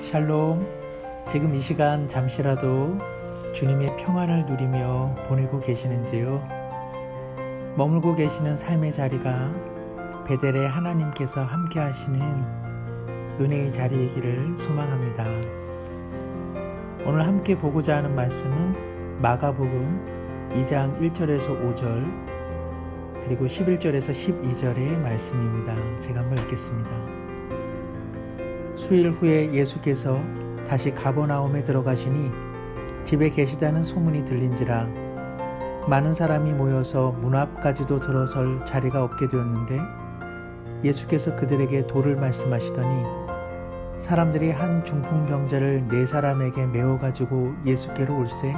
샬롬. 지금 이 시간 잠시라도 주님의 평안을 누리며 보내고 계시는지요? 머물고 계시는 삶의 자리가 베델의 하나님께서 함께 하시는 은혜의 자리이기를 소망합니다. 오늘 함께 보고자 하는 말씀은 마가복음 2장 1절에서 5절 그리고 11절에서 12절의 말씀입니다. 제가 한번 읽겠습니다. 수일 후에 예수께서 다시 가버나움에 들어가시니 집에 계시다는 소문이 들린지라 많은 사람이 모여서 문 앞까지도 들어설 자리가 없게 되었는데 예수께서 그들에게 도를 말씀하시더니 사람들이 한 중풍병자를 4사람에게 메워 가지고 예수께로 올세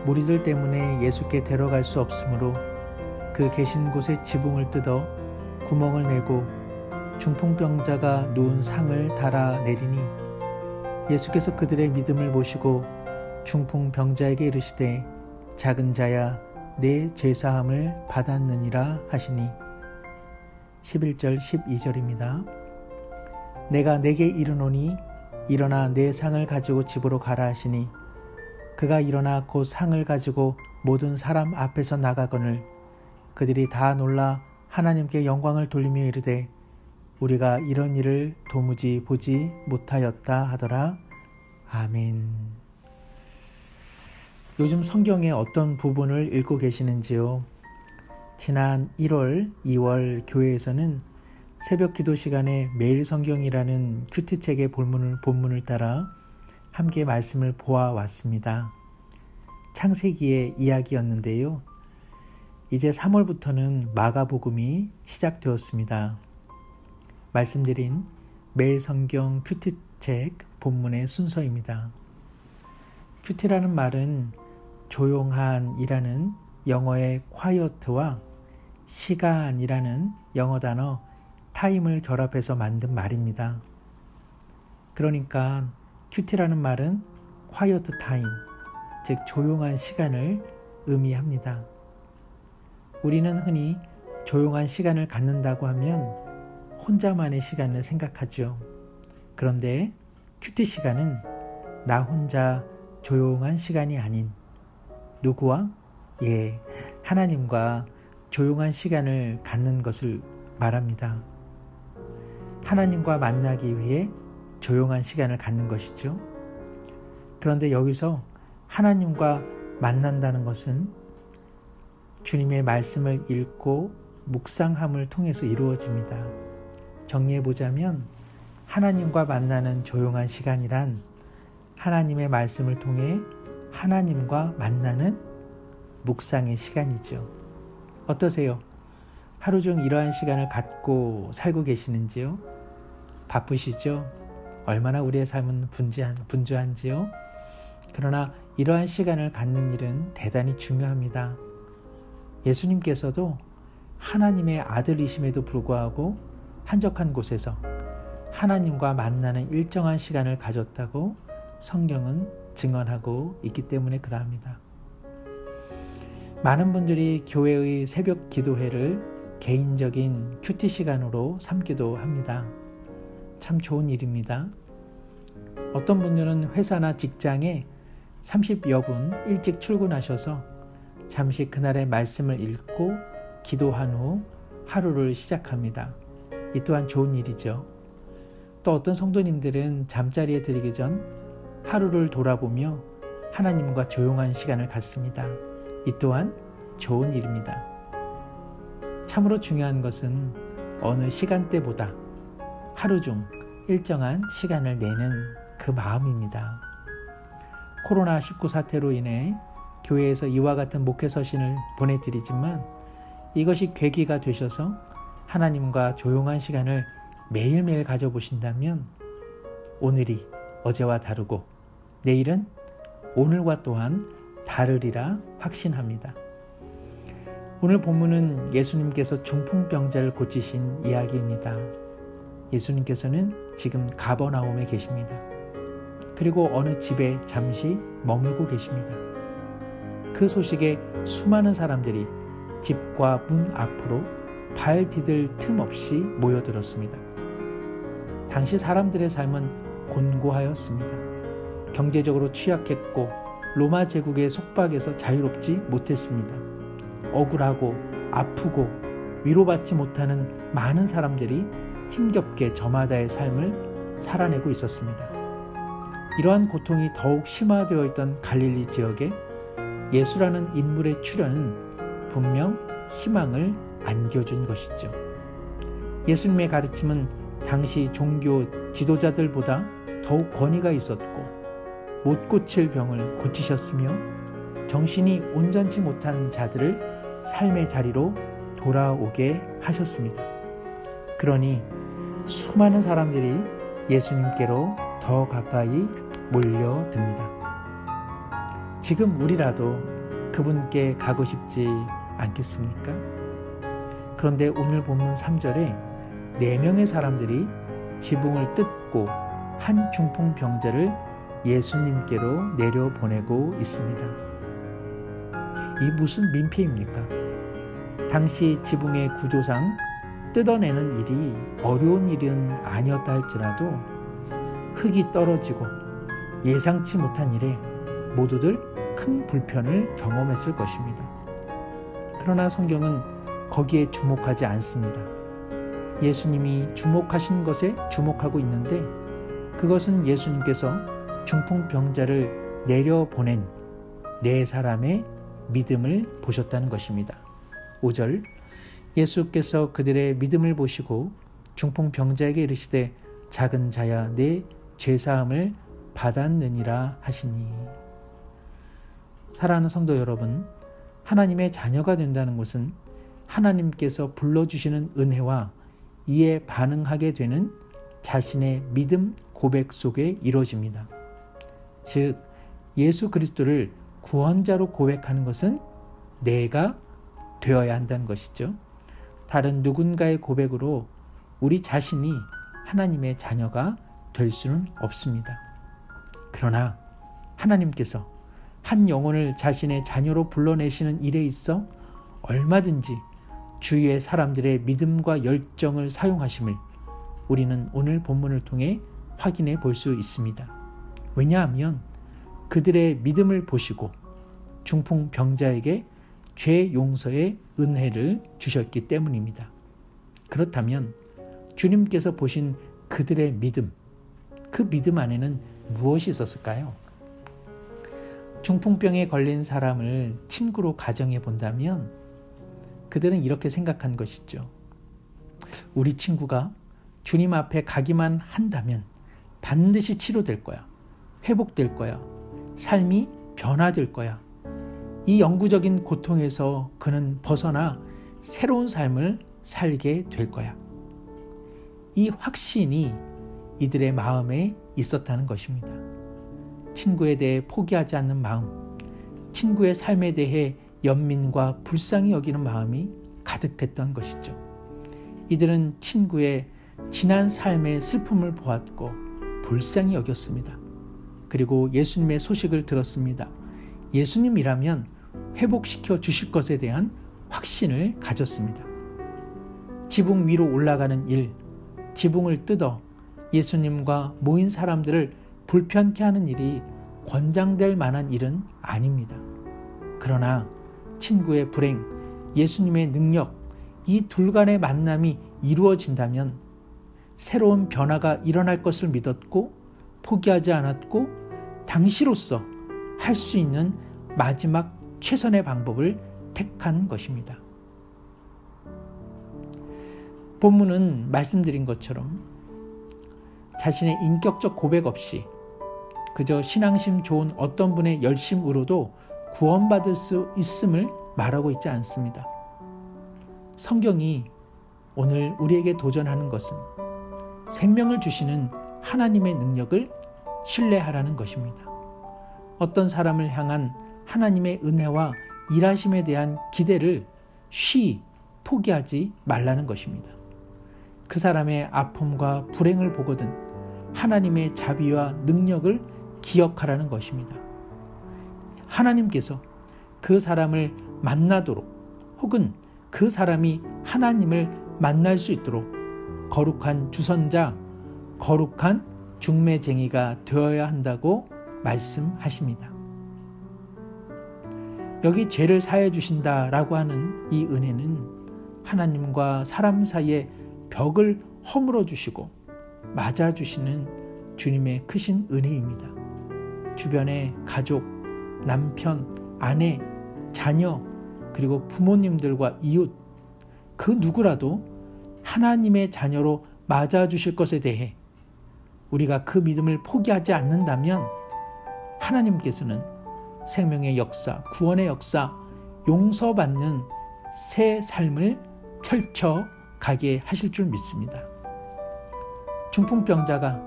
무리들 때문에 예수께 데려갈 수 없으므로 그 계신 곳에 지붕을 뜯어 구멍을 내고 중풍병자가 누운 상을 달아 내리니 예수께서 그들의 믿음을 보시고 중풍병자에게 이르시되 작은 자야 내 죄사함을 받았느니라 하시니 11절 12절입니다. 내가 네게 이르노니 일어나 내 상을 가지고 집으로 가라 하시니 그가 일어나 곧 상을 가지고 모든 사람 앞에서 나가거늘 그들이 다 놀라 하나님께 영광을 돌리며 이르되 우리가 이런 일을 도무지 보지 못하였다 하더라. 아멘. 요즘 성경의 어떤 부분을 읽고 계시는지요? 지난 1월, 2월 교회에서는 새벽 기도 시간에 매일 성경이라는 큐티책의 본문을 따라 함께 말씀을 보아왔습니다. 창세기의 이야기였는데요. 이제 3월부터는 마가복음이 시작되었습니다. 말씀드린 매일 성경 큐티책 본문의 순서입니다. 큐티라는 말은 조용한이라는 영어의 quiet와 시간이라는 영어 단어 타임을 결합해서 만든 말입니다. 그러니까 큐티라는 말은 quiet time, 즉 조용한 시간을 의미합니다. 우리는 흔히 조용한 시간을 갖는다고 하면 혼자만의 시간을 생각하죠. 그런데 큐티 시간은 나 혼자 조용한 시간이 아닌 누구와? 하나님과 조용한 시간을 갖는 것을 말합니다. 하나님과 만나기 위해 조용한 시간을 갖는 것이죠. 그런데 여기서 하나님과 만난다는 것은 주님의 말씀을 읽고 묵상함을 통해서 이루어집니다. 정리해보자면 하나님과 만나는 조용한 시간이란 하나님의 말씀을 통해 하나님과 만나는 묵상의 시간이죠. 어떠세요? 하루 중 이러한 시간을 갖고 살고 계시는지요? 바쁘시죠? 얼마나 우리의 삶은 분주한지요? 그러나 이러한 시간을 갖는 일은 대단히 중요합니다. 예수님께서도 하나님의 아들이심에도 불구하고 한적한 곳에서 하나님과 만나는 일정한 시간을 가졌다고 성경은 증언하고 있기 때문에 그러합니다. 많은 분들이 교회의 새벽 기도회를 개인적인 큐티 시간으로 삼기도 합니다. 참 좋은 일입니다. 어떤 분들은 회사나 직장에 30여 분 일찍 출근하셔서 잠시 그날의 말씀을 읽고 기도한 후 하루를 시작합니다. 이 또한 좋은 일이죠. 또 어떤 성도님들은 잠자리에 들기 전 하루를 돌아보며 하나님과 조용한 시간을 갖습니다. 이 또한 좋은 일입니다. 참으로 중요한 것은 어느 시간대보다 하루 중 일정한 시간을 내는 그 마음입니다. 코로나19 사태로 인해 교회에서 이와 같은 목회 서신을 보내드리지만 이것이 계기가 되셔서 하나님과 조용한 시간을 매일매일 가져보신다면 오늘이 어제와 다르고 내일은 오늘과 또한 다르리라 확신합니다. 오늘 본문은 예수님께서 중풍병자를 고치신 이야기입니다. 예수님께서는 지금 가버나움에 계십니다. 그리고 어느 집에 잠시 머물고 계십니다. 그 소식에 수많은 사람들이 집과 문 앞으로 발 디딜 틈 없이 모여들었습니다. 당시 사람들의 삶은 곤고하였습니다. 경제적으로 취약했고 로마 제국의 속박에서 자유롭지 못했습니다. 억울하고 아프고 위로받지 못하는 많은 사람들이 힘겹게 저마다의 삶을 살아내고 있었습니다. 이러한 고통이 더욱 심화되어 있던 갈릴리 지역에 예수라는 인물의 출현은 분명 희망을 안겨준 것이죠. 예수님의 가르침은 당시 종교 지도자들보다 더욱 권위가 있었고 못 고칠 병을 고치셨으며 정신이 온전치 못한 자들을 삶의 자리로 돌아오게 하셨습니다. 그러니 수많은 사람들이 예수님께로 더 가까이 몰려듭니다. 지금 우리라도 그분께 가고 싶지 않겠습니까? 그런데 오늘 본문 3절에 4명의 사람들이 지붕을 뜯고 한 중풍병자를 예수님께로 내려보내고 있습니다. 이 무슨 민폐입니까? 당시 지붕의 구조상 뜯어내는 일이 어려운 일은 아니었다 할지라도 흙이 떨어지고 예상치 못한 일에 모두들 큰 불편을 경험했을 것입니다. 그러나 성경은 거기에 주목하지 않습니다. 예수님이 주목하신 것에 주목하고 있는데 그것은 예수님께서 중풍병자를 내려보낸 4사람의 믿음을 보셨다는 것입니다. 5절 예수께서 그들의 믿음을 보시고 중풍병자에게 이르시되 작은 자야 내 죄사함을 받았느니라 하시니. 사랑하는 성도 여러분, 하나님의 자녀가 된다는 것은 하나님께서 불러주시는 은혜와 이에 반응하게 되는 자신의 믿음 고백 속에 이루어집니다. 즉 예수 그리스도를 구원자로 고백하는 것은 내가 되어야 한다는 것이죠. 다른 누군가의 고백으로 우리 자신이 하나님의 자녀가 될 수는 없습니다. 그러나 하나님께서 한 영혼을 자신의 자녀로 불러내시는 일에 있어 얼마든지 주위의 사람들의 믿음과 열정을 사용하심을 우리는 오늘 본문을 통해 확인해 볼 수 있습니다. 왜냐하면 그들의 믿음을 보시고 중풍병자에게 죄 용서의 은혜를 주셨기 때문입니다. 그렇다면 주님께서 보신 그들의 믿음, 그 믿음 안에는 무엇이 있었을까요? 중풍병에 걸린 사람을 친구로 가정해 본다면 그들은 이렇게 생각한 것이죠. 우리 친구가 주님 앞에 가기만 한다면 반드시 치료될 거야. 회복될 거야. 삶이 변화될 거야. 이 영구적인 고통에서 그는 벗어나 새로운 삶을 살게 될 거야. 이 확신이 이들의 마음에 있었다는 것입니다. 친구에 대해 포기하지 않는 마음, 친구의 삶에 대해 연민과 불쌍히 여기는 마음이 가득했던 것이죠. 이들은 친구의 지난 삶의 슬픔을 보았고 불쌍히 여겼습니다. 그리고 예수님의 소식을 들었습니다. 예수님이라면 회복시켜 주실 것에 대한 확신을 가졌습니다. 지붕 위로 올라가는 일, 지붕을 뜯어 예수님과 모인 사람들을 불편케 하는 일이 권장될 만한 일은 아닙니다. 그러나 친구의 불행, 예수님의 능력, 이 둘 간의 만남이 이루어진다면 새로운 변화가 일어날 것을 믿었고 포기하지 않았고 당시로서 할 수 있는 마지막 최선의 방법을 택한 것입니다. 본문은 말씀드린 것처럼 자신의 인격적 고백 없이 그저 신앙심 좋은 어떤 분의 열심으로도 구원받을 수 있음을 말하고 있지 않습니다. 성경이 오늘 우리에게 도전하는 것은 생명을 주시는 하나님의 능력을 신뢰하라는 것입니다. 어떤 사람을 향한 하나님의 은혜와 일하심에 대한 기대를 쉬이 포기하지 말라는 것입니다. 그 사람의 아픔과 불행을 보거든 하나님의 자비와 능력을 기억하라는 것입니다. 하나님께서 그 사람을 만나도록 혹은 그 사람이 하나님을 만날 수 있도록 거룩한 주선자, 거룩한 중매쟁이가 되어야 한다고 말씀하십니다. 여기 죄를 사해 주신다라고 하는 이 은혜는 하나님과 사람 사이의 벽을 허물어 주시고 맞아 주시는 주님의 크신 은혜입니다. 주변의 가족, 남편, 아내, 자녀, 그리고 부모님들과 이웃, 그 누구라도 하나님의 자녀로 맞아 주실 것에 대해 우리가 그 믿음을 포기하지 않는다면 하나님께서는 생명의 역사, 구원의 역사, 용서받는 새 삶을 펼쳐가게 하실 줄 믿습니다. 중풍병자가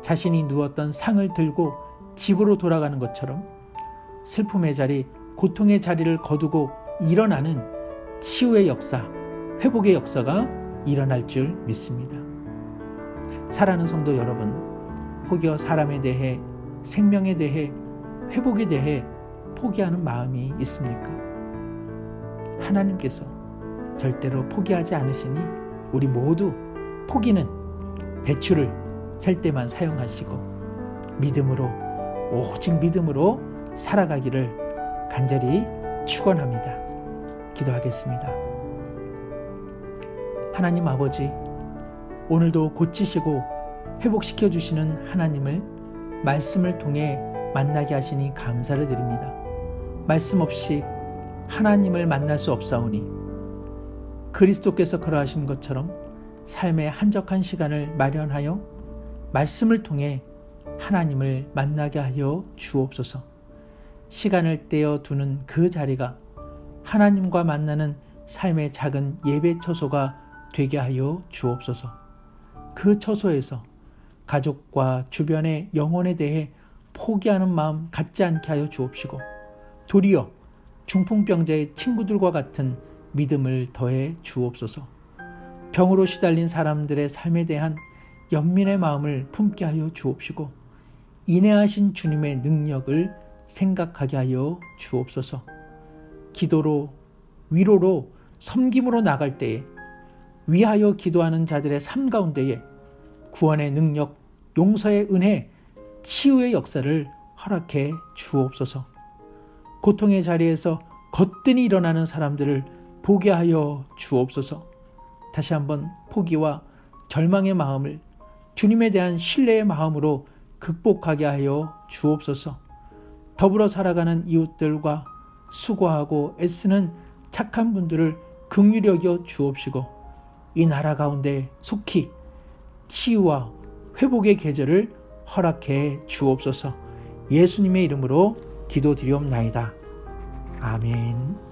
자신이 누웠던 상을 들고 집으로 돌아가는 것처럼 슬픔의 자리, 고통의 자리를 거두고 일어나는 치유의 역사, 회복의 역사가 일어날 줄 믿습니다. 사랑하는 성도 여러분, 혹여 사람에 대해, 생명에 대해, 회복에 대해 포기하는 마음이 있습니까? 하나님께서 절대로 포기하지 않으시니 우리 모두 포기는 배추를 셀 때만 사용하시고 믿음으로, 오직 믿음으로 살아가기를 간절히 축원합니다. 기도하겠습니다. 하나님 아버지, 오늘도 고치시고 회복시켜 주시는 하나님을 말씀을 통해 만나게 하시니 감사를 드립니다. 말씀 없이 하나님을 만날 수 없사오니 그리스도께서 그러하신 것처럼 삶의 한적한 시간을 마련하여 말씀을 통해 하나님을 만나게 하여 주옵소서. 시간을 떼어 두는 그 자리가 하나님과 만나는 삶의 작은 예배 처소가 되게 하여 주옵소서. 그 처소에서 가족과 주변의 영혼에 대해 포기하는 마음 갖지 않게 하여 주옵시고 도리어 중풍병자의 친구들과 같은 믿음을 더해 주옵소서. 병으로 시달린 사람들의 삶에 대한 연민의 마음을 품게 하여 주옵시고 인내하신 주님의 능력을 생각하게 하여 주옵소서. 기도로, 위로로, 섬김으로 나갈 때에 위하여 기도하는 자들의 삶 가운데에 구원의 능력, 용서의 은혜, 치유의 역사를 허락해 주옵소서. 고통의 자리에서 거뜬히 일어나는 사람들을 보게 하여 주옵소서. 다시 한번 포기와 절망의 마음을 주님에 대한 신뢰의 마음으로 극복하게 하여 주옵소서. 더불어 살아가는 이웃들과 수고하고 애쓰는 착한 분들을 긍휼히 여겨 주옵시고 이 나라 가운데 속히 치유와 회복의 계절을 허락해 주옵소서. 예수님의 이름으로 기도드리옵나이다. 아멘.